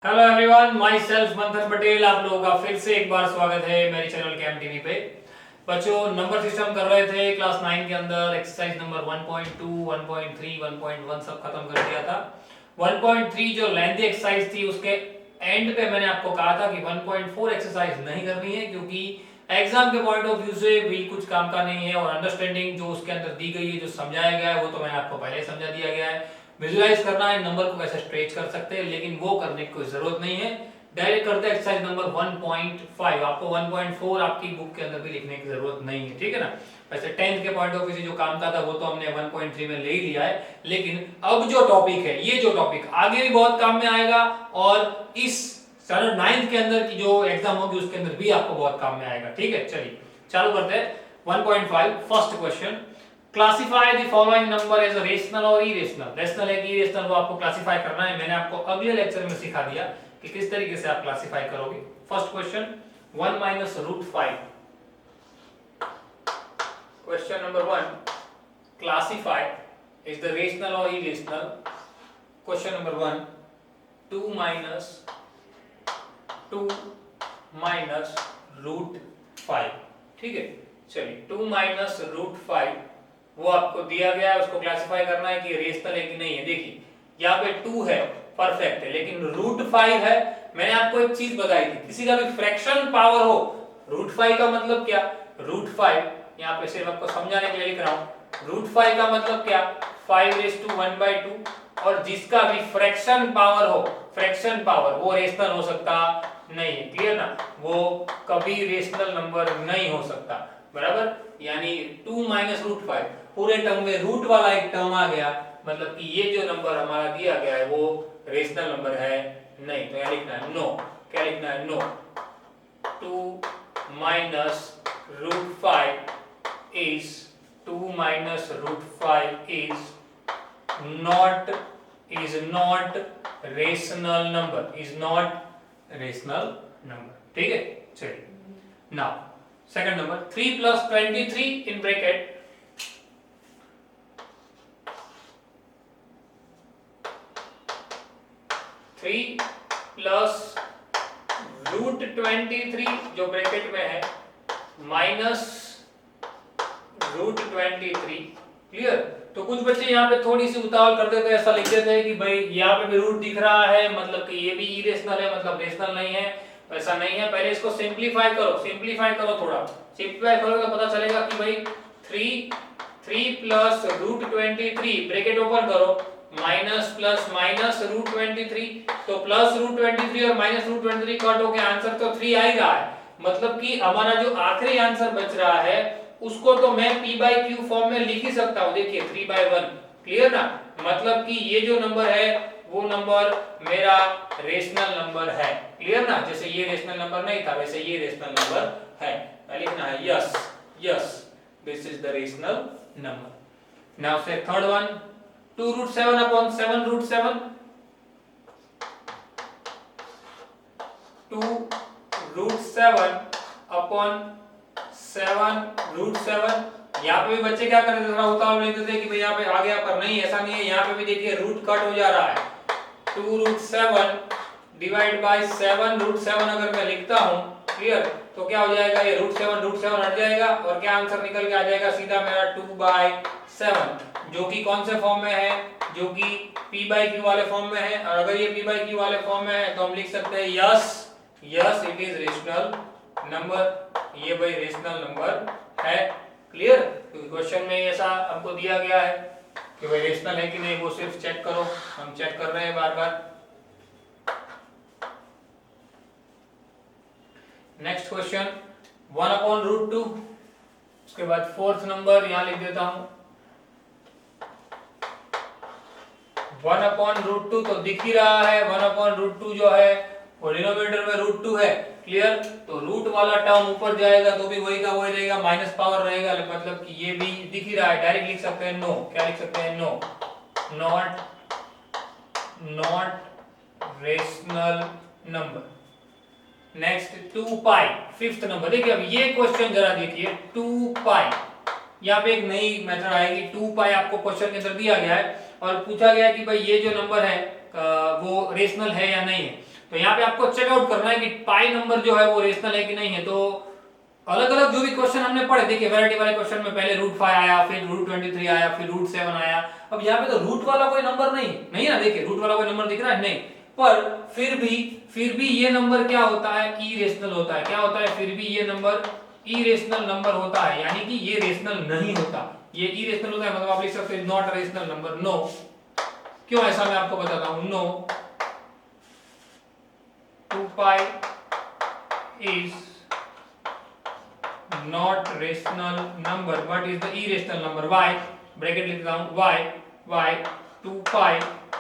Hello everyone, my self मंथन पटेल। आप लोगों का फिर से एक बार स्वागत है मेरे चैनल कैम टीवी पे। बच्चों, नंबर सिस्टम कर रहे थे क्लास 9 के अंदर। एक्सरसाइज नंबर 1.2, 1.3, 1.1 सब खत्म कर दिया था। 1.3 जो लेंथी एक्सरसाइज थी उसके एंड पे मैंने आपको कहा था कि 1.4 एक्सरसाइज नहीं करनी है, क्योंकि एग्जाम के पॉइंट ऑफ व्यू से भी कुछ काम का नहीं है और अंडरस्टैंडिंग जो उसके अंदर दी गई है, जो समझाया गया है, वो तो मैंने आपको पहले समझा दिया गया है। विजुलाइज करना है नंबर को कैसे स्ट्रेच कर सकते हैं, लेकिन वो करने की कोई जरूरत नहीं है। डायरेक्ट करते हैं एक्सरसाइज नंबर 1.5। आपको 1.4 आपकी बुक के अंदर भी लिखने की जरूरत नहीं है, ठीक है ना। वैसे 10th के पॉइंट ऑफ व्यू से जो काम का था वो तो हमने 1.3 में ले ही लिया है, लेकिन अब जो टॉपिक है, ये जो टॉपिक आगे भी बहुत काम में आएगा और इस स्टैंडर्ड 9th के अंदर की जो एग्जाम होगी उसके अंदर भी आपको बहुत काम में आएगा। ठीक है, चलिए चालू करते हैं। 1.5 first question, classify the following number as rational और इरेशनल। रेशनल है कि इरेशनल, वो आपको क्लासिफाई करना है। मैंने आपको अगले लेक्चर में सिखा दिया कि किस तरीके से आप क्लासिफाई करोगे। First question 1 minus root 5। Question number 1, classify is the rational और irrational. Question number 1, 2 minus root 5। ठीक है, चलिए 2 माइनस रूट 5 वो आपको दिया गया है, उसको क्लासिफाई करना है कि रेशनल है कि नहीं है। देखिए यहाँ पे 2 है, परफेक्ट है, लेकिन रूट 5 है। मैंने आपको एक चीज बताई थी, किसी का भी फ्रैक्शन पावर हो, रूट 5 का मतलब क्या, रूट 5 यहाँ पे सिर्फ आपको समझाने के लिए लिख रहा हूं। रूट 5 का मतलब क्या, 5⁻², और जिसका भी फ्रैक्शन पावर हो, फ्रैक्शन पावर, वो रेशनल हो सकता नहीं है। क्लियर ना, वो कभी रेशनल नंबर नहीं हो सकता, बराबर। यानी 2 माइनस रूट 5 पूरे टर्म में रूट वाला एक टर्म आ गया, मतलब कि ये जो नंबर हमारा दिया गया है वो रेशनल नंबर है नहीं। तो यहाँ लिखना है नो। क्या लिखना है, no. 2 minus root 5 is 2 minus root 5 is not rational number, is not rational number. ठीक है, चलिए now second number 3 plus 23 in bracket 3 plus root 23 जो ब्रैकेट में है माइनस रूट 23। क्लियर। तो कुछ बच्चे यहाँ पे थोड़ी सी उतावल कर देते हैं, ऐसा लिख देते हैं कि भाई यहाँ पे भी रूट दिख रहा है, मतलब कि ये भी इरेशनल है, मतलब रेशनल नहीं है। ऐसा नहीं है, पहले इसको सिंप्लीफाई करो, सिंप्लीफाई करो, थोड़ा सिंप्लीफाई करोगे तो पता चलेगा कि भाई 3 प्लस रूट 23 ब्रैकेट ओपन करो, माइनस प्लस माइनस रूट 23, तो प्लस रूट 23 और माइनस रूट 23 कट होके आंसर तो 3 आ ही रहा है। मतलब कि हमारा जो आखिरी आंसर बच रहा है उसको तो मैं p/q फॉर्म में लिख ही सकता हूं। देखिए 3/1। क्लियर ना, मतलब कि ये जो नंबर है वो नंबर मेरा रेशनल नंबर है। क्लियर ना, जैसे ये रेशनल नंबर नहीं था वैसे ये रेशनल नंबर है। लिखना है yes, yes this is the rational number. Now से third one, 2 root 7 upon 7 root 7। 2 root 7 upon 7 root 7। यहाँ पे भी बच्चे क्या कर रहे थे, थोड़ा उतावल लेते थे कि भाई यहाँ पे आ गया, पर नहीं, ऐसा नहीं है। यहाँ पे भी देखिए रूट कट हो जा रहा है। 2 रूट 7 डिवाइड बाय 7 रूट 7 अगर मैं लिखता हूँ, क्लियर, तो क्या हो जाएगा, ये रूट 7 हट जाएगा और क्या आंसर निकल के आ जाएगा सीधा मेरा 2/7, जो कि कौन से फॉर्म में है, जो कि p/q वाले फॉर्म में है। और अगर ये p/q वाले फॉर्म में है तो हम लिख सकते हैं yes, yes it is rational number, ये भाई रेशनल नंबर है। क्लियर। क्योंकि क्वेश्चन में ऐसा हमको दिया गया है कि भाई रेशनल है कि नहीं, वो सिर्फ चेक करो, हम चेक कर रहे हैं बार बार। Next question 1 upon root 2। उसके बाद फोर्थ नंबर यहां लिख देता हूं 1 अपॉन रूट 2, तो दिख ही रहा है 1 अपॉन रूट 2 जो है वो डिनोमिनेटर में रूट 2 है। क्लियर। तो रूट वाला टर्म ऊपर जाएगा तो भी वही का वही रहेगा, माइनस पावर रहेगा, मतलब कि ये भी दिख ही रहा है। डायरेक्ट लिख सकते हैं नो। क्या लिख सकते हैं, no, not rational number. Next 2 pi, fifth number. देखिए अब ये क्वेश्चन जरा देखिए, 2 पाई, यहाँ पे एक नई मेथड आएगी। 2 पाई आपको क्वेश्चन के अंदर दिया गया है और पूछा गया कि भाई ये जो नंबर है वो रेशनल है या नहीं है। तो यहाँ पे आपको चेकआउट करना है कि पाई नंबर जो है वो रेशनल है कि नहीं है। तो अलग अलग जो भी क्वेश्चन हमने पढ़े, देखिए वैरायटी वाले क्वेश्चन में पहले √5 आया, फिर √23 आया, फिर √7 आया। अब यहाँ पे तो रूट वाला कोई नंबर नहीं है ना, देखिए रूट वाला कोई नंबर दिख रहा है नहीं, पर फिर भी ये नंबर क्या होता है, इरेशनल होता है। क्या होता है, फिर भी ये नंबर इरेशनल नंबर होता है, यानी कि ये रेशनल नहीं होता, ये इरेशनल होता है। मतलब आप लिख सकते हैं नॉट रेशनल नंबर, नो। क्यों ऐसा मैं आपको बताता हूं, no 2π is not rational number but is the irrational number. Why? Bracket लिख देता हूं, y 2π,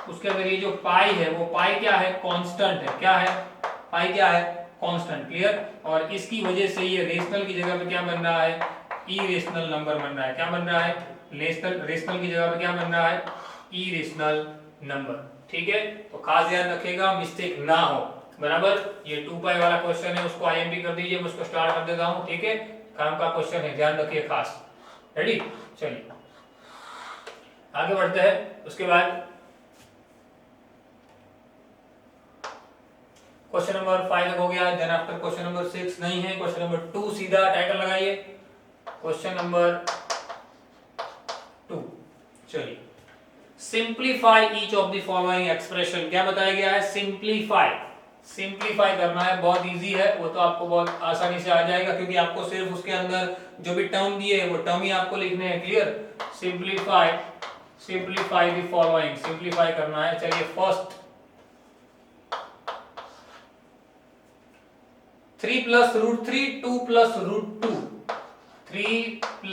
उसके अंदर ये जो पाई है वो पाई क्या है, कांस्टेंट है। क्या है, पाई क्या है, कांस्टेंट। क्लियर। और इसकी वजह से ये रेशनल की जगह पे क्या बन रहा है, इरेशनल नंबर बन रहा है। क्या बन रहा है, रेशनल की जगह पे क्या बन रहा है, इरेशनल नंबर। ठीक है, तो खास ध्यान रखिएगा, मिस्टेक ना हो। बराबर, ये 2π वाला क्वेश्चन है, उसको आईएमपी कर दीजिए, मैं उसको स्टार्ट कर देता हूं। ठीक है, काम का क्वेश्चन है, ध्यान रखिए खास। रेडी, चलिए आगे बढ़ते हैं। उसके बाद क्वेश्चन नंबर 5 हो गया। देन आफ्टर क्वेश्चन नंबर 6 नहीं है, क्वेश्चन नंबर 2 सीधा टाइटल लगाइए, क्वेश्चन नंबर 2। चलिए, simplify each of the following expression. क्या बताया गया है, सिंप्लीफाई करना है। बहुत इजी है, वो तो आपको बहुत आसानी से आ जाएगा, क्योंकि आपको सिर्फ उसके अंदर जो भी टर्म दिए हैं वो टर्म ही आपको लिखने हैं। Clear, simplify the following, simplify करना है। चलिए, फर्स्ट 3 + √3 2 + √2, 3 +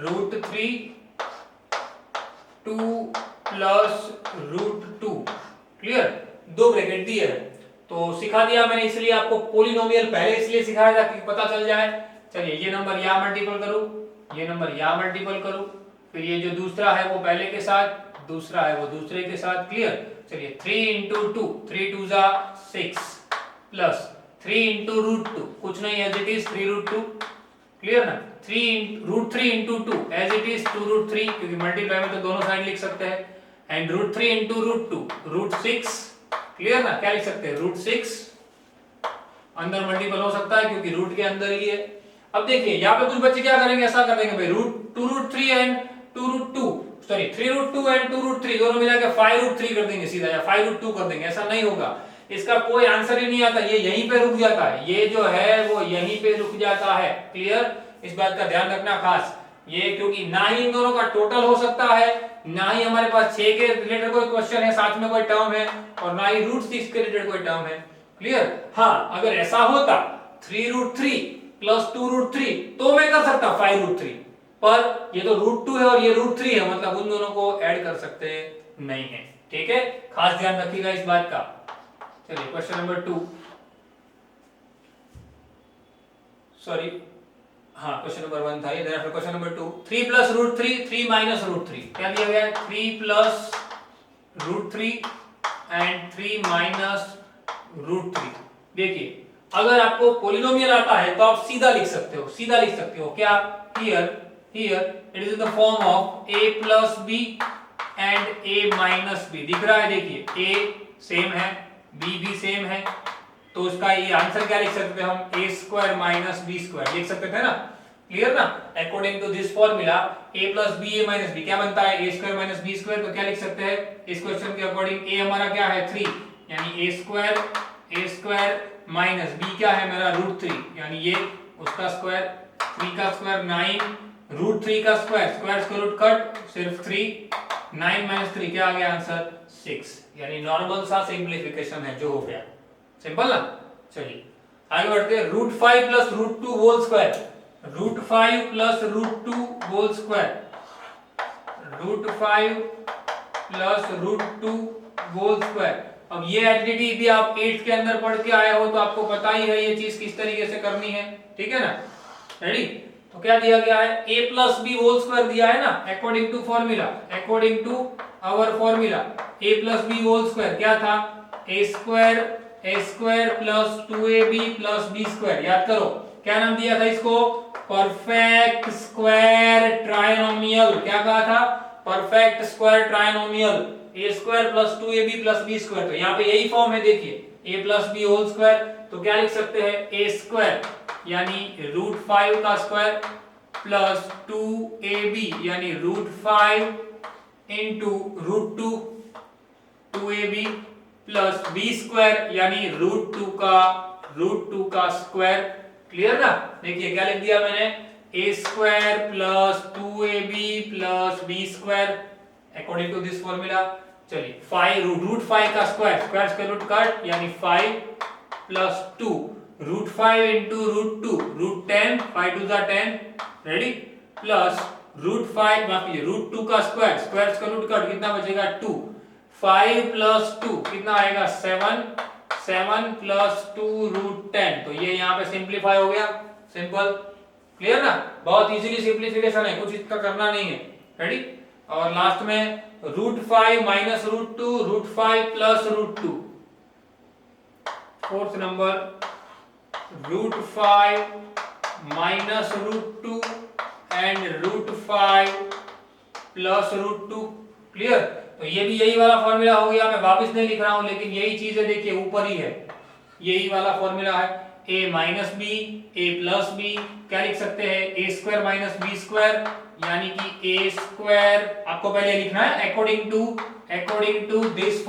√3 2 + √2। क्लियर, दो ब्रैकेट दिए हैं, तो सिखा दिया मैंने, इसलिए आपको पॉलिनोमियल पहले इसलिए सिखाया था कि पता चल जाए। चलिए, ये नंबर यहां मल्टीपल करूं, ये नंबर यहां मल्टीपल करूं, फिर ये जो दूसरा है वो पहले के साथ, दूसरा है वो दूसरे के साथ। क्लियर। चलिए, 3 × 2, 3 2 6 प्लस 3 × √2, कुछ नहीं, एज इट इज 3√2। क्लियर ना, 3 √3 × 2 एज इट इज 2√3, क्योंकि मल्टीप्लाई में तो दोनों साइड लिख सकते हैं। एंड √3 × √2 √6। क्लियर ना, क्या लिख सकते हैं, √6। अंदर मल्टीपल हो सकता है क्योंकि रूट के अंदर ही है। अब देखिए, यहाँ पे कुछ बच्चे क्या करेंगे, ऐसा कर देंगे भाई, 2√3 एंड 2√2, सॉरी 3√2 एंड 2√3 दोनों मिला के 5√3 कर देंगे सीधा, या 5√2 कर देंगे। ऐसा नहीं होगा, इसका कोई आंसर ही नहीं आता, ये यहीं पे रुक जाता है, ये जो है वो यहीं पे रुक जाता है। क्लियर, इस बात का ध्यान रखना खास, ये क्योंकि ना ही इन दोनों का टोटल हो सकता है, ना ही हमारे पास 6 के रिलेटेड कोई क्वेश्चन है, साथ में कोई टर्म है, और ना ही √6 के रिलेटेड कोई टर्म है। क्लियर। हाँ, अगर ऐसा होता 3√3 + 2√3 तो मैं कर सकता 5√3, पर ये तो √2 है और ये √3 है, मतलब उन दोनों को ऐड कर सकते नहीं है। ठीक है, खास ध्यान रखिएगा इस बात का। चलिए, क्वेश्चन नंबर 2, सॉरी, हाँ क्वेश्चन नंबर 1 था ये। देन क्वेश्चन नंबर 2, 3 + √3 3 - √3, क्या दिया गया है, 3 + √3 एंड 3 - √3। देखिए, अगर आपको पॉलिनोमियल आता है तो आप सीधा लिख सकते हो, क्या, here it is in the form of a + b and a - b। दिख रहा है, देखिए a सेम है, b भी सेम है, तो उसका ये आंसर क्या लिख सकते हैं हम, a² - b² लिख सकते थे ना। क्लियर ना, according to this formula a + b a - b क्या बनता है, a² - b²। तो क्या लिख सकते हैं, इस क्वेश्चन के अकॉर्डिंग a हमारा क्या है, 3, यानी a² - b क्या है मेरा, √3, यानी ये उसका स्क्वायर, 3 का स्क्वायर 9, √3 का स्क्वायर रूट कट, सिर्फ 3, 9 - 3 क्या आ गया आंसर, 6। यानी नॉर्मल सा सिंपलीफिकेशन है जो हो गया, सिंपल ना। चलिए आगे बढ़ते हैं, √5 + √2 whole square, √5 + √2 whole square, √5 + √2 whole square. अब ये एडिडिटी भी आप 8th के अंदर पढ़ के आए हो, तो आपको पता ही है ये चीज किस तरीके से करनी है। ठीक है ना, रेडी। तो क्या दिया गया है, a + b होल स्क्वायर दिया है ना, according to formula, according to our formula, a + b whole square क्या था, a² + 2ab + b²। याद करो क्या नाम दिया था इसको, परफेक्ट स्क्वायर ट्रायनोमियल। क्या कहा था, perfect square ट्रायनोमियल, a² + 2ab + b²। तो यहाँ पे यही फॉर्म है, देखिए a plus B whole square, तो क्या लिख सकते हैं ए स्क्वायर यानी √5 का स्क्वायर प्लस 2ab यानी √5 into √2 2ab plus b square यानी √2 का स्क्वायर। क्लियर ना? देखिए क्या लिख दिया मैंने, a square plus 2ab plus b square according to this formula. चलिए 5 का स्क्वायर, स्क्वायर रूट कट यानी 5 प्लस 2 √5 इंटू √2 √10 5 2 10 रेडी प्लस √5 माफ कीजिए √2 का स्क्वायर, स्क्वायर रूट कट कितना बचेगा 2 5 प्लस 2 कितना आएगा 7 प्लस 2 √10, तो ये यहाँ पे सिंप्लीफाई हो गया, सिंपल। क्लियर ना? बहुत इजीली सिंप्लीफिकेशन है, कुछ इसका करना नहीं है। रेडी और लास्ट में √5 minus √2 √5 plus √2, fourth number √5 minus √2 and √5 plus √2। Clear? तो ये भी यही वाला फॉर्मूला हो गया, मैं वापस नहीं लिख रहा हूं लेकिन यही चीज है, देखिए ऊपर ही है, यही वाला फॉर्मूला है। a minus B a plus B, क्या लिख सकते हैं a square minus B square यानी कि a स्क्वायर आपको पहले लिखना है according to this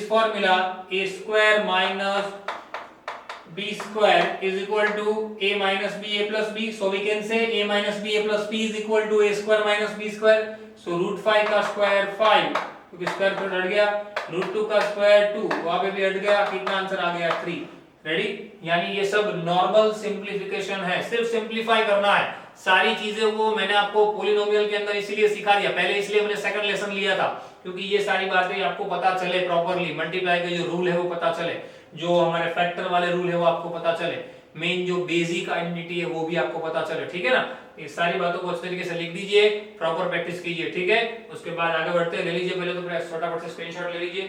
formula a square minus b square is equal to a minus b a plus b, so we can say a minus b a plus b is equal to a square minus b square, so √5 का square 5 क्योंकि square फिर हट गया, √2 का square 2 वहां पे भी हट गया, कितना आंसर आ गया 3। रेडी? यानी ये सब नॉर्मल सिंप्लीफिकेशन है, सिर्फ सिंप्लीफाई करना है सारी चीजें। वो मैंने आपको पॉलिनोमियल के अंदर इसीलिए सिखा दिया, पहले इसलिए मैंने सेकंड लेसन लिया था क्योंकि ये सारी बातें आपको पता चले प्रॉपर्ली, मल्टीप्लाई का जो रूल है वो पता चले, जो हमारे फैक्टर वाले रूल है वो आपको पता चले, मेन जो बेसिक आइडेंटिटी है वो भी आपको पता चले। ठीक है ना? ये सारी बातों को अच्छे तरीके से लिख दीजिए, प्रॉपर प्रैक्टिस कीजिए। ठीक है? उसके बाद आगे बढ़ते हैं, ले लीजिए पहले तो फटाफट से स्क्रीनशॉट ले लीजिए।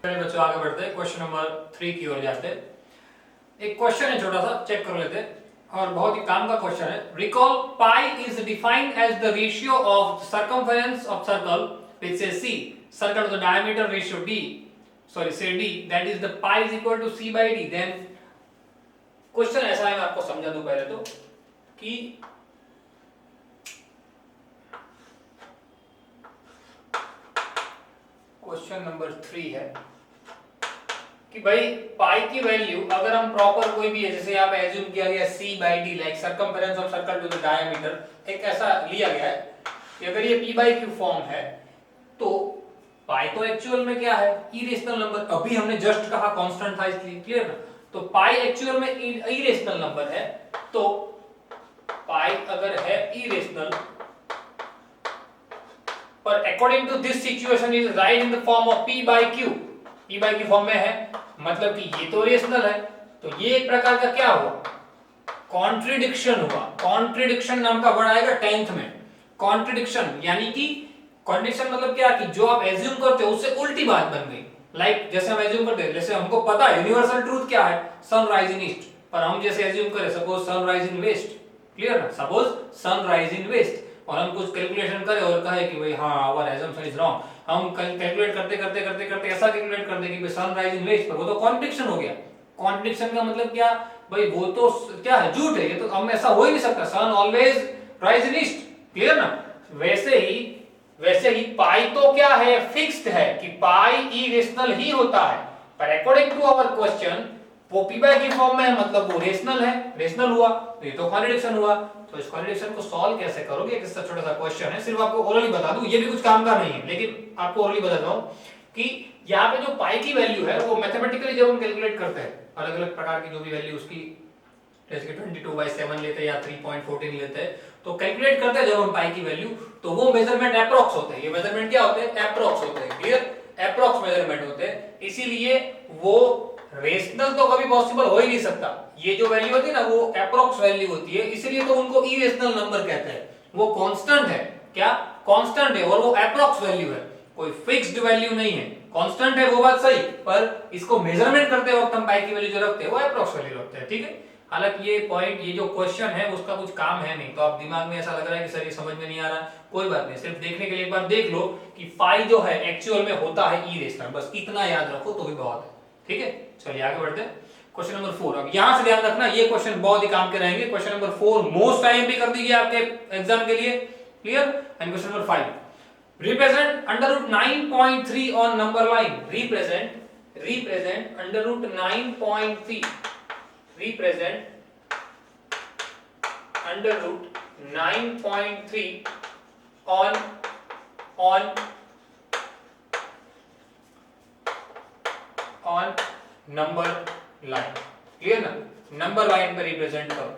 पहले बच्चों आगे बढ़ते हैं, क्वेश्चन नंबर 3 की ओर जाते हैं। एक क्वेश्चन है छोटा सा, चेक कर लेते हैं और बहुत ही काम का क्वेश्चन है। Recall pi is defined as the ratio of circumference of circle which say c, circle to the diameter ratio d, sorry say d, that is the pi is equal to c by d। then question ऐसा है, मैं आपको समझा दूं पहले तो कि question number 3 है कि भाई पाई की वैल्यू अगर हम प्रॉपर कोई भी है, जैसे यहाँ पे एज्यूम किया गया c by d like circumference of circle to the diameter, एक ऐसा लिया गया है कि अगर ये p by q फॉर्म है तो पाई तो एक्चुअल में क्या है इरेशनल नंबर, अभी हमने जस्ट कहा कांस्टेंट था इसलिए। क्लियर ना? तो पाई एक्चुअल में इरेशनल नंबर है, तो पाई अगर है इरेशनल पर according to this situation is right in the form of p by q form में है, मतलब कि ये तो रेशनल है, तो ये एक प्रकार का क्या हुआ कॉन्ट्रडिक्शन हुआ। कॉन्ट्रडिक्शन नाम का वर्ड आएगा 10th में, कॉन्ट्रडिक्शन यानी कि कॉन्ट्रडिक्शन मतलब क्या कि जो आप एज्यूम करते हो उससे उल्टी बात बन गई। लाइक जैसे हम एज्यूम करते हैं, जैसे हमको पता है यूनिवर्सल ट्रूथ क्या है सन राइज इन ईस्ट, पर हम जैसे एज्यूम करें suppose sun rise in west. Clear ना? Suppose sun rise in west और हम कुछ कैलकुलेशन करें और कहे कि भाई हाँ आवर अजम्पशन इज रॉन्ग, हम कैलकुलेट करते ऐसा कैलकुलेट करते कि भाई सन राइज इन वेस्ट, पर वो तो कॉन्ट्रडिक्शन हो गया। कॉन्ट्रडिक्शन का मतलब क्या भाई, वो तो क्या है झूठ है, ये तो हम ऐसा हो ही नहीं सकता, sun always rise in east. Clear ना? वैसे ही पाई तो क्या है फिक्स्ड है कि पाई इरेशनल ही होता है, पर अकॉर्डिंग टू आवर क्वेश्चन वो p by q फॉर्म में है, मतलब वो रेशनल है, रेशनल हुआ तो ये तो कॉन्ट्रडिक्शन हुआ। तो इस कॉन्ट्रडिक्शन को सॉल्व कैसे करोगे, एक छोटा सा क्वेश्चन है, सिर्फ आपको ओरली बता दूं, ये भी कुछ काम का नहीं है लेकिन आपको ओरली बता दूं कि यहाँ पे जो पाई की वैल्यू है वो मैथमेटिकली जब हम कैलकुलेट करते हैं अलग अलग प्रकार की जो भी वैल्यू उसकी, जैसे 22/7 लेते हैं या 3.14 लेते हैं, तो कैलकुलेट करते हैं जब हम पाई की वैल्यू, तो वो मेजरमेंट अप्रॉक्स होते हैं। ये मेजरमेंट क्या होते हैं अप्रॉक्स होते हैं। क्लियर? अप्रॉक्स मेजरमेंट होते हैं, इसीलिए वो रेशनल तो कभी पॉसिबल हो ही नहीं सकता। ये जो वैल्यू होती है ना वो अप्रॉक्स वैल्यू होती है, इसलिए तो उनको इरेशनल नंबर कहते हैं। वो कांस्टेंट है, क्या कांस्टेंट है, और वो अप्रॉक्स वैल्यू है, कोई फिक्स्ड वैल्यू नहीं है। कांस्टेंट है वो बात सही, पर इसको मेजरमेंट करते वक्त हम पाई की वैल्यू जो रखते हैं वो अप्रॉक्स वैल्यू रखते हैं। ठीक है? हालांकि ये पॉइंट, ये जो क्वेश्चन है उसका कुछ काम है नहीं, तो आप दिमाग में ऐसा लग रहा है कि सर ये समझ में नहीं आ रहा, कोई बात नहीं, सिर्फ देखने के लिए एक बार देख लो कि फाई जो है एक्चुअल में होता है ई रेशनल, बस इतना याद रखो तो भी बहुत है। ठीक है, चलिए आगे बढ़ते हैं। क्वेश्चन नंबर 4, अब यहां से ध्यान रखना ये क्वेश्चन बहुत ही काम के रहेंगे। क्वेश्चन नंबर 4 मोस्ट टाइम भी कर दीजिए आपके एग्जाम के लिए, clear. And question number 5, represent under root 9.3 on number line, represent under root 9.3, represent under root 9.3 on number line, clear ना। नंबर लाइन पे रिप्रेजेंट करो,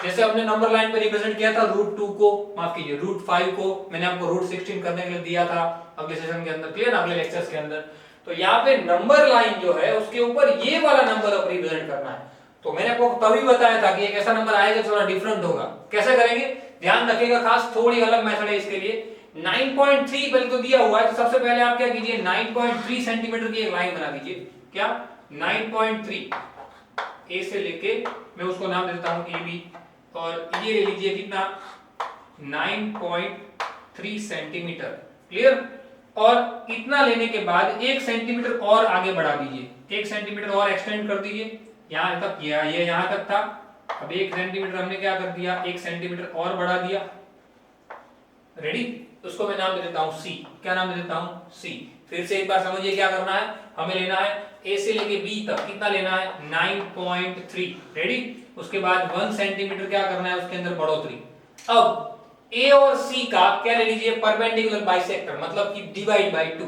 जैसे हमने नंबर लाइन पे रिप्रेजेंट किया था रूट 2 को, माफ कीजिए रूट 5 को मैंने आपको रूट 16 करने के लिए दिया था अगले सेशन के अंदर, क्लियर ना, अगले लेक्चर्स के अंदर। तो यहाँ पे नंबर लाइन जो है उसके ऊपर ये वाला नंबर अब रिप्रेजेंट करना है। तो मैंने आपको तभी बताया था कि एक ऐसा नंबर आएगा थोड़ा डिफरेंट होगा, कैसे करेंगे ध्यान रखिएगा, खास थोड़ी अलग मेथड है इसके लिए। 9.3 पहले तो दिया हुआ है, तो सबसे पहले आप क्या कीजिए 9.3 सेंटीमीटर की एक लाइन बना दीजिए, क्या 9.3 ए से लेके, मैं उसको नाम देता हूं ए बी, और ये ले लीजिए कितना 9.3 सेंटीमीटर, क्लियर। और इतना लेने के बाद 1 सेंटीमीटर और आगे बढ़ा दीजिए, 1 सेंटीमीटर और एक्सटेंड कर दीजिए, यहां तक किया, ये यहां तक था, अब 1 सेंटीमीटर हमने क्या कर दिया 1 सेंटीमीटर और बढ़ा दिया, रेडी। उसको मैं नाम दे देता हूं सी, क्या नाम दे देता हूं सी। फिर से एक बार समझिए क्या करना है, हमें लेना है ए से लेके बी तक कितना लेना है 9.3, रेडी। उसके बाद 1 सेंटीमीटर क्या करना है उसके अंदर बढ़ोतरी। अब ए और सी का क्या ले लीजिए परपेंडिकुलर बाइसेक्टर, मतलब कि डिवाइड बाय 2,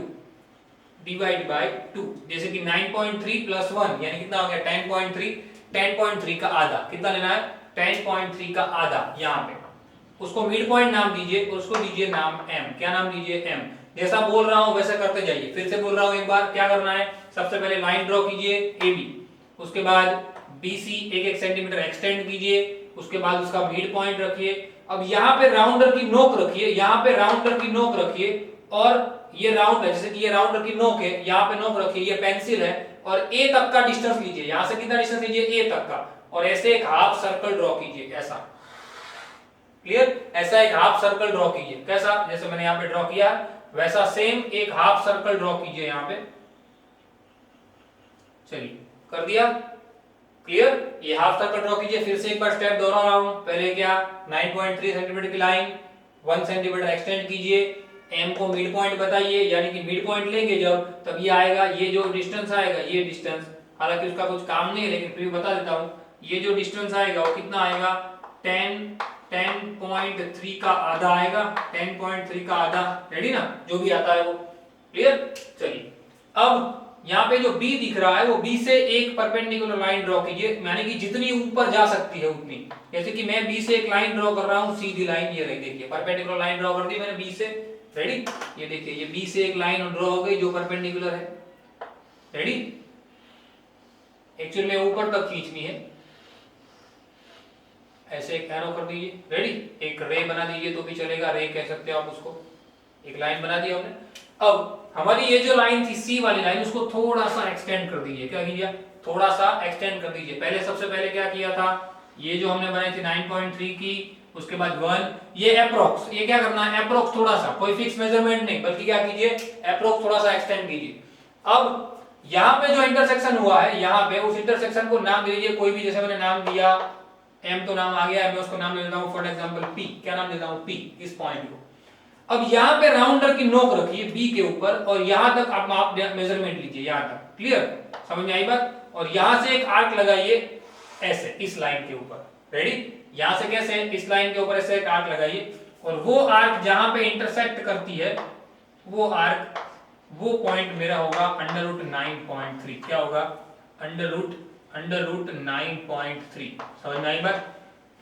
डिवाइड बाय 2, जैसे कि 9.3 प्लस 1 यानी कितना हो गया 10.3, 10.3 का आधा कितना लेना है 10.3 का आधा, यहां पे उसको मिड पॉइंट नाम दीजिए, उसको दीजिए नाम m, क्या नाम दीजिए m। जैसा बोल रहा हूं वैसे करते जाइए, फिर से बोल रहा हूं एक बार, क्या करना है सबसे पहले लाइन ड्रॉ कीजिए AB, उसके बाद BC 1-1 सेंटीमीटर एक्सटेंड कीजिए, उसके बाद उसका मिड पॉइंट रखिए। अब यहाँ पे राउंडर की नोक रखिए, यहाँ पे राउंडर की नोक रखिए, और ये राउंड है, जैसे कि ये राउंडर की नोक है, यहाँ पे नोक रखिए, ये पेंसिल है, और A तक का डिस्टेंस लीजिए, यहाँ से कितना डिस्टेंस लीजिए A तक का, और ऐसे एक हाफ सर्कल ड्रॉ कीजिए, ऐसा, क्लियर। ऐसा एक हाफ सर्कल ड्रॉ कीजिए, कैसा जैसे मैंने यहाँ पे ड्रॉ किया वैसा सेम एक हाफ सर्कल ड्रॉ कीजिए यहाँ पे, चलिए कर दिया, क्लियर। ये हाफ सर्कल ड्रॉ कीजिए, फिर से एक बार स्टेप दोहरा रहा हूं, पहले क्या 9.3 सेंटीमीटर की लाइन 1 सेंटीमीटर एक्सटेंड कीजिए, m को मिड पॉइंट बताइए, यानी कि मिड पॉइंट लेंगे जब तब ये आएगा, ये जो डिस्टेंस आएगा ये डिस्टेंस, हालांकि उसका कुछ काम नहीं है लेकिन फिर भी बता देता हूं, ये जो डिस्टेंस आएगा वो कितना आएगा 10.3 का आधा आएगा, 10.3 का आधा, रेडी ना, जो भी आता है वो, क्लियर। चलिए अब यहाँ पे जो B दिख रहा है वो B से एक परपेंडिकुलर लाइन ड्रॉ कीजिए, यानी कि जितनी ऊपर जा सकती है उतनी, जैसे कि मैं B से एक लाइन ड्रॉ कर रहा हूँ, सीधी लाइन ये रही, देखिए परपेंडिकुलर लाइन ड्रॉ कर दी मैंने B से, रेडी। ये देखिए ये B से एक लाइन ड्रॉ हो गई जो परपेंडिकुलर है, रेडी। एक्चुअली में ऊपर तक खींचनी है, ऐसे एक एरो कर दीजिए, रेडी। एक रे बना दीजिए तो भी चलेगा, रे कह सकते हो आप उसको, एक लाइन बना दी हमने। अब हमारी ये जो लाइन थी सी वाली लाइन, उसको थोड़ा सा एक्सटेंड कर दीजिए, क्या कीजिए थोड़ा सा एक्सटेंड कर दीजिए। पहले सबसे पहले क्या किया था, ये जो हमने बनाई थी 9.3 की, उसके बाद 1, ये अप्रोक्स, ये क्या करना है अप्रोक्स, थोड़ा सा, कोई फिक्स मेजरमेंट नहीं, बल्कि क्या कीजिए अप्रोक्स थोड़ा सा एक्सटेंड कीजिए। अब यहाँ पे जो इंटरसेक्शन हुआ है, यहाँ पे उस इंटरसेक्शन को नाम दे दीजिए कोई भी, जैसे मैंने नाम दिया M तो नाम आ गया है, मैं उसको नाम दे देता हूँ फॉर एग्जांपल P, क्या नाम देता हूँ P, इस पॉइंट को। अब यहाँ पे राउंडर की नोक रखिए B के ऊपर, और यहाँ तक आप मेजरमेंट लीजिए, यहाँ तक, क्लियर, समझ में आई बात। और यहाँ से एक आर्क लगाइए ऐसे इस लाइन के ऊपर, रेडी। यहाँ से कैसे इस लाइन के ऊपर ऐसे एक आर्क लगाइए, और वो आर्क जहां पे इंटरसेक्ट करती है वो आर्क, वो पॉइंट मेरा होगा अंडर रूट 9.3, क्या होगा अंडर रूट 9.3, समझ में आई बात,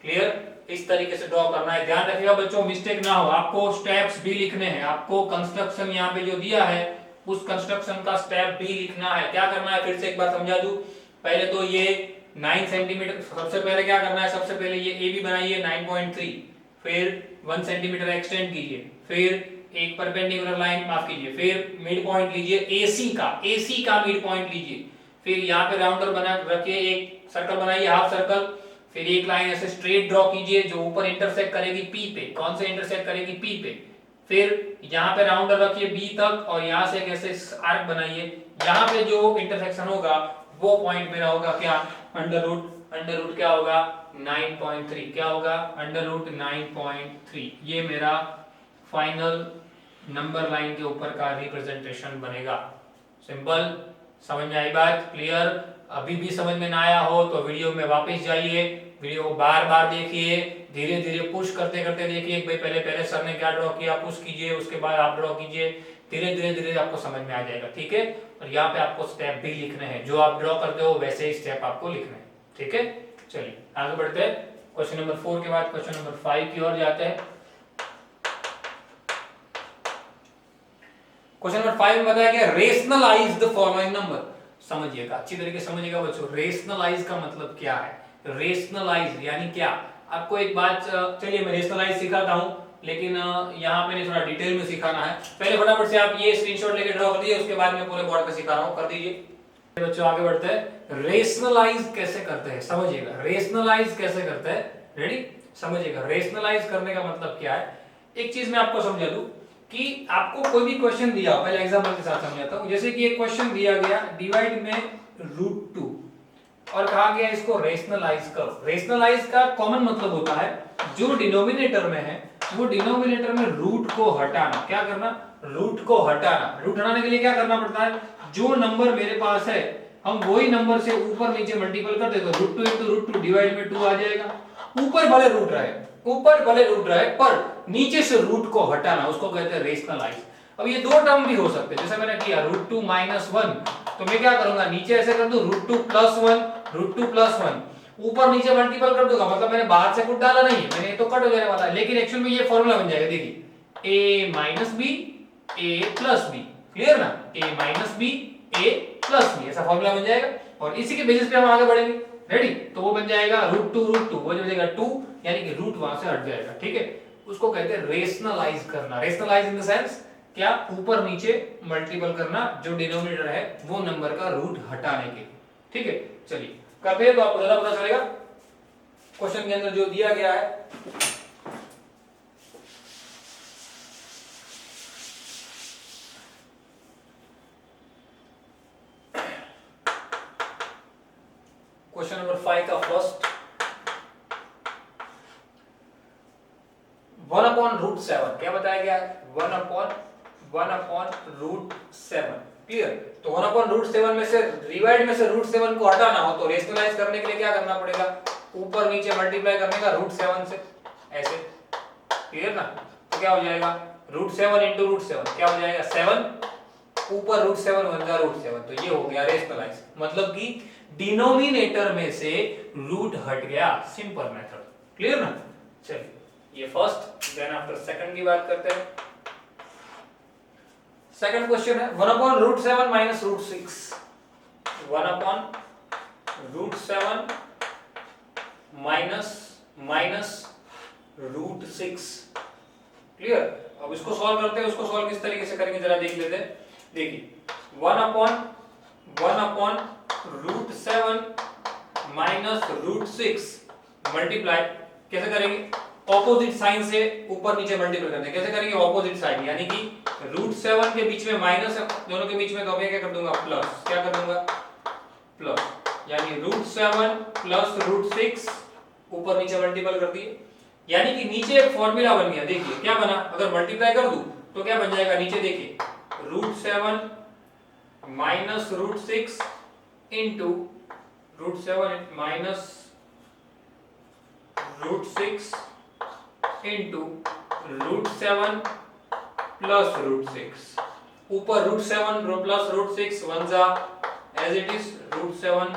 क्लियर। इस तरीके से ड्रॉ करना है, ध्यान रखिएगा बच्चों मिस्टेक ना हो, आपको स्टेप्स भी लिखने हैं, आपको कंस्ट्रक्शन यहाँ पे जो दिया है उस कंस्ट्रक्शन का स्टेप भी लिखना है। क्या करना है फिर से एक बार समझा दूं, पहले तो ये 9 सेंटीमीटर, सबसे पहले क्या करना है, सबसे पहले ये ए बी बनाइए 9.3, फिर 1 सेंटीमीटर एक्सटेंड कीजिए, फिर एक परपेंडिकुलर लाइन, माफ कीजिए, फिर मिड पॉइंट लीजिए AC का मिड पॉइंट लीजिए, फिर यहाँ पे राउंडर बना रखिए, एक सर्कल बनाइए, हाफ सर्कल, फिर एक लाइन ऐसे स्ट्रेट ड्रॉ कीजिए जो ऊपर इंटरसेक्ट करेगी पी पे। कौन से इंटरसेक्ट करेगी? पी पे। फिर यहाँ पे राउंडर रखिए बी तक और यहाँ से एक ऐसे आर्क बनाइए, यहाँ पे जो इंटरसेक्शन होगा वो पॉइंट मेरा होगा क्या? अंडर रूट क्या होगा? 9.3। क्या होगा? Under root 9.3। ये मेरा फाइनल नंबर लाइन के ऊपर का रिप्रेजेंटेशन बनेगा। सिंपल, समझ में आई बात? क्लियर? अभी भी समझ में ना आया हो तो वीडियो में वापस जाइए, वीडियो को बार बार देखिए, धीरे धीरे पुश करते करते देखिए। भाई पहले सर ने क्या ड्रॉ किया, पुश कीजिए, उसके बाद आप ड्रॉ कीजिए, धीरे धीरे आपको समझ में आ जाएगा। ठीक है? और यहाँ पे आपको स्टेप भी लिखने हैं, जो आप ड्रॉ करते हो वैसे ही स्टेप आपको लिखने हैं। ठीक है, चलिए आगे बढ़ते हैं। क्वेश्चन नंबर 4 के बाद क्वेश्चन नंबर 5 की ओर जाते हैं। क्वेश्चन नंबर 5 में बताया गया रेशनलाइज द फॉलोइंग नंबर। समझिएगा, अच्छी तरीके से समझिएगा बच्चों, रेशनलाइज का मतलब क्या है? रेशनलाइज यानी क्या? आपको एक बात, चलिए मैं रेशनलाइज सिखाता हूं, लेकिन यहाँ पे थोड़ा डिटेल में सिखाना है। पहले फटाफट से आप ये स्क्रीनशॉट लेके ड्रॉ कर दीजिए, उसके बाद मैं पूरे बोर्ड पे सिखा रहा हूं, कर दीजिए। बच्चों आगे बढ़ते हैं। रेशनलाइज कैसे करते हैं समझिएगा, रेशनलाइज कैसे करते हैं, रेडी? समझिएगा, रेशनलाइज करने का मतलब क्या है। एक चीज मैं आपको समझा दूं कि आपको कोई भी क्वेश्चन दिया, पहले एग्जांपल के साथ समझाता हूं। जैसे कि एक क्वेश्चन दिया गया डिवाइड में √2 और कहा गया इसको रेशनलाइज करो। रेशनलाइज का कॉमन मतलब होता है जो डिनोमिनेटर में है वो डिनोमिनेटर में रूट को हटाना। क्या करना? रूट को हटाना। रूट हटाने के लिए क्या करना पड़ता है? जो नंबर मेरे पास है हम वही नंबर से ऊपर नीचे मल्टीपल कर देते हैं, √2 × √2 डिवाइड में 2 आ जाएगा। ऊपर भले रूट रहे पर नीचे से रूट को हटाना, उसको कहते हैं रेशनलाइज। अब ये दो टर्म भी हो सकते हैं, जैसे मैंने किया √2 - 1, तो मैं क्या करूंगा, नीचे ऐसे कर दूं √2 + 1 ऊपर नीचे मल्टीपल कर दूंगा, मतलब मैंने बाहर से कुछ डाला नहीं है, मैंने तो कट हो जाने वाला है, लेकिन एक्चुअल में ये फॉर्मूला बन जाएगा। देखिए a - b a + b, clear ना? a - b a + b ऐसा फॉर्मूला बन जाएगा और इसी के बेसिस पे हम आगे बढ़ेंगे। रेडी? तो वो बन जाएगा √2 वो जो बनेगा 2, यानी कि रूट वहां से हट जाएगा। ठीक है, उसको कहते हैं रेशनलाइज करना। रेशनलाइज इन द सेंस क्या? ऊपर नीचे मल्टीपल करना, जो डिनोमिनेटर है वो नंबर का रूट हटाने के लिए। ठीक है, चलिए करते हैं तो आपको ज्यादा पता चलेगा। क्वेश्चन के अंदर जो दिया गया है, क्वेश्चन नंबर 5 का फर्स्ट 1/√7 क्या बताया गया है? 1/√7। क्लियर? तो 1/√7 में से डिवाइड में से √7 को हटाना हो तो रेशनलाइज करने के लिए क्या करना पड़ेगा? ऊपर नीचे मल्टीप्लाई करने का √7 से, ऐसे। क्लियर ना? तो क्या हो जाएगा? √7 × √7 क्या हो जाएगा? 7, ऊपर √7 बन जाएगा √7, तो ये हो गया रेशनलाइज। मतलब कि डिनोमिनेटर में से रूट हट गया, सिंपल मेथड। क्लियर ना? चलिए ये फर्स्ट, देन आफ्टर सेकंड की बात करते हैं। सेकंड क्वेश्चन है 1/√7 - √6। 1/√7 -√6। क्लियर? अब इसको सॉल्व करते हैं। उसको सॉल्व किस तरीके से करेंगे जरा देख लेते हैं। देखिए 1/√7 -√6 मल्टीप्लाई कैसे करेंगे? ऑपोजिट साइन से ऊपर नीचे मल्टीप्लाई करते हैं। कैसे करेंगे? ऑपोजिट साइन, यानी कि √7 के बीच में माइनस है, दोनों के बीच में, तो मैं क्या कर दूंगा? प्लस। क्या कर दूंगा? प्लस, यानी √7 + √6 ऊपर नीचे मल्टीपल कर दिए, यानी कि नीचे एक फॉर्मूला बन गया। देखिए क्या बना, अगर मल्टीप्लाई कर दूं तो क्या बन जाएगा? नीचे देखिए √7 - √6 into √7 minus √6 into √7 plus √6। ऊपर √7 plus √6 वन जा as it is, √7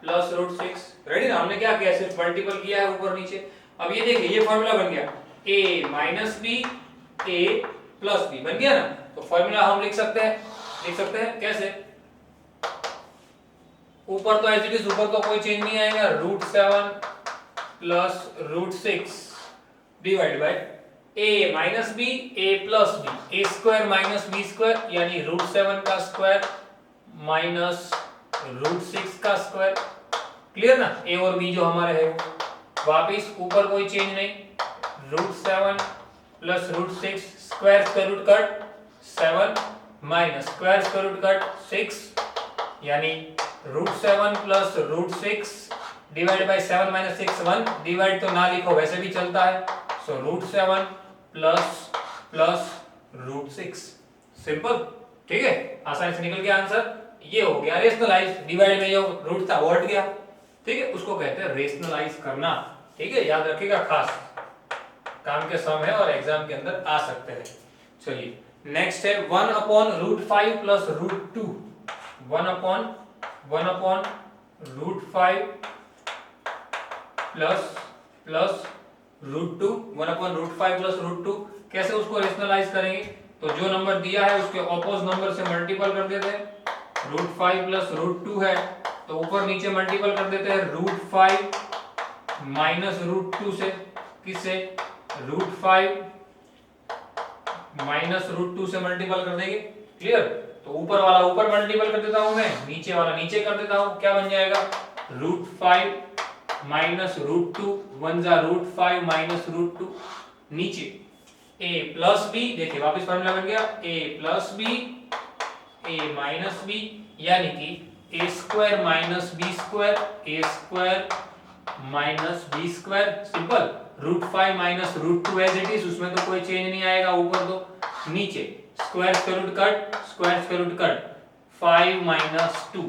plus √6। Ready ना? हमने क्या किया? सिर्फ मल्टीपल किया है ऊपर नीचे। अब ये देखिए ये फॉर्मूला बन गया a - b a + b बन गया ना? तो फॉर्मूला हम लिख सकते हैं कैसे? ऊपर तो एज इट इज, ऊपर तो कोई चेंज नहीं आएगा, √7 plus √6 divide bye a - b a + b, a² - b² यानी √7 का स्क्वायर माइनस √6 का स्क्वायर। क्लियर ना, ए और बी जो हमारे है वो। वापिस ऊपर कोई चेंज नहीं, √7 plus √6 square root cut 7 minus square root cut 6, यानी √7 plus √6 divide by 7 minus 6 1, divide तो ना लिखो वैसे भी चलता है। So √7 plus plus √6, simple. ठीक है, आसानी से निकल गया आंसर। ये हो गया रेशनलाइज, डिवाइड में जो रूट था वो हट गया। ठीक है, उसको कहते हैं रेशनलाइज करना। ठीक है, याद रखिएगा, खास काम के सम है और एग्जाम के अंदर आ सकते हैं। चलिए नेक्स्ट है 1/√5 प्लस √2। 1/√5 plus √2, 1/√5 plus √2। कैसे उसको रेशनलाइज करेंगे? तो जो नंबर दिया है उसके ऑपोज नंबर से मल्टीपल कर देते हैं। √5 प्लस √2 है तो ऊपर नीचे मल्टीपल कर देते हैं √5 माइनस √2 से। किससे? √5 माइनस √2 से मल्टीपल कर देंगे। क्लियर? तो ऊपर वाला ऊपर मल्टीपल कर देता हूं मैं, नीचे वाला नीचे कर देता हूं। क्या बन जाएगा? √5 माइनस √2, 1 जा √5 माइनस √2, नीचे a प्लस बी। देखिए वापस फॉर्मूला बन गया a plus B, a minus B, यानी कि a square minus B square, a square minus B square. Simple. √5 minus √2 as it is, उसमें तो कोई चेंज नहीं आएगा। ऊपर दो, नीचे square root cut, square root cut 5 minus 2,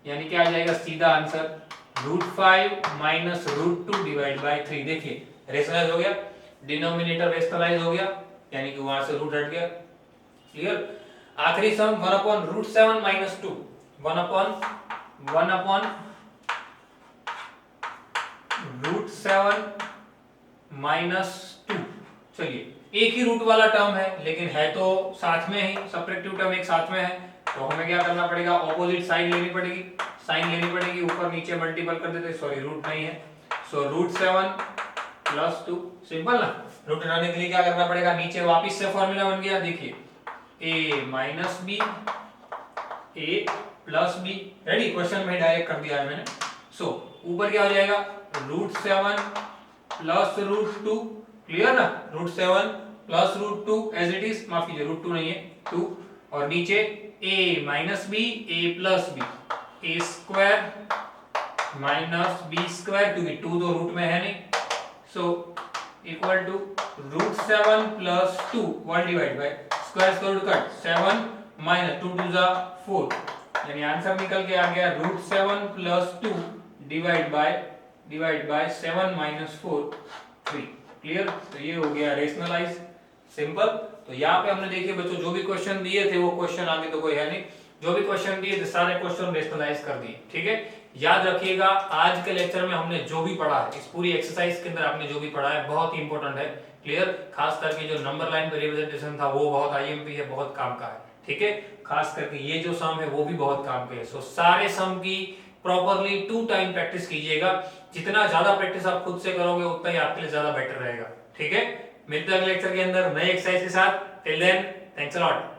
यानी क्या आ जाएगा सीधा आंसर √5 माइनस √2 डिवाइड बाय 3। देखिए रेशनलाइज हो गया, डिनोमिनेटर रेशनलाइज हो गया, यानी कि वहां से रूट हट गया। क्लियर? आखिरी सम 1/√7 माइनस 2, 1/√7 माइनस 2। चलिए एक ही रूट वाला टर्म है लेकिन है तो साथ में ही, सब्ट्रैक्टिव टर्म एक साथ में है, तो हमें क्या करना पड़ेगा? ऑपोजिट साइन लेनी पड़ेगी। साइन लेनी पड़ेगी, ऊपर नीचे मल्टीपल कर देते, सॉरी रूट नहीं है। सो √7 प्लस 2, सिंपल ना। रूट हटाने के लिए क्या करना पड़ेगा? नीचे वापस से फॉर्मूला बन गया। देखिए a minus B, a plus B. Ready? Question में डायरेक्ट कर दिया है मैंने। सो ऊपर क्या हो जाएगा? √7 प्लस √2। क्लियर ना? √7 प्लस √2 एज इट इज, माफ कीजिए √2 नहीं है 2, और नीचे a minus B, a plus B, a square minus B square, क्योंकि 2 तो रूट में है नहीं। So equal to √7 plus 2 1 divide by square root cut 7 minus 2 2 जा 4, यानी आंसर निकल के आ गया √7 plus 2 divide by 7 minus 4 3। Clear? तो ये हो गया रेशनलाइज, सिंपल। तो यहाँ पे हमने देखिए बच्चों जो भी क्वेश्चन दिए थे वो क्वेश्चन आगे तो कोई है नहीं, जो भी क्वेश्चन दिए थे सारे क्वेश्चन रेशनलाइज कर दिए। ठीक है, याद रखिएगा आज के लेक्चर में हमने जो भी पढ़ा है, इस पूरी एक्सरसाइज के अंदर आपने जो भी पढ़ा है बहुत ही इंपॉर्टेंट है। क्लियर? खास करके जो नंबर लाइन पर रिप्रेजेंटेशन था वो बहुत आईएमपी है, बहुत काम का है। ठीक है, खास करके ये जो सम है वो भी बहुत काम के है। सो सारे सम की प्रॉपरली 2 टाइम प्रैक्टिस कीजिएगा। जितना ज्यादा प्रैक्टिस आप खुद से करोगे उतना ही आपके लिए ज्यादा बेटर रहेगा। ठीक है, मिलते हैं अगले लेक्चर के अंदर नए एक्सरसाइज के साथ। Till then, thanks a lot.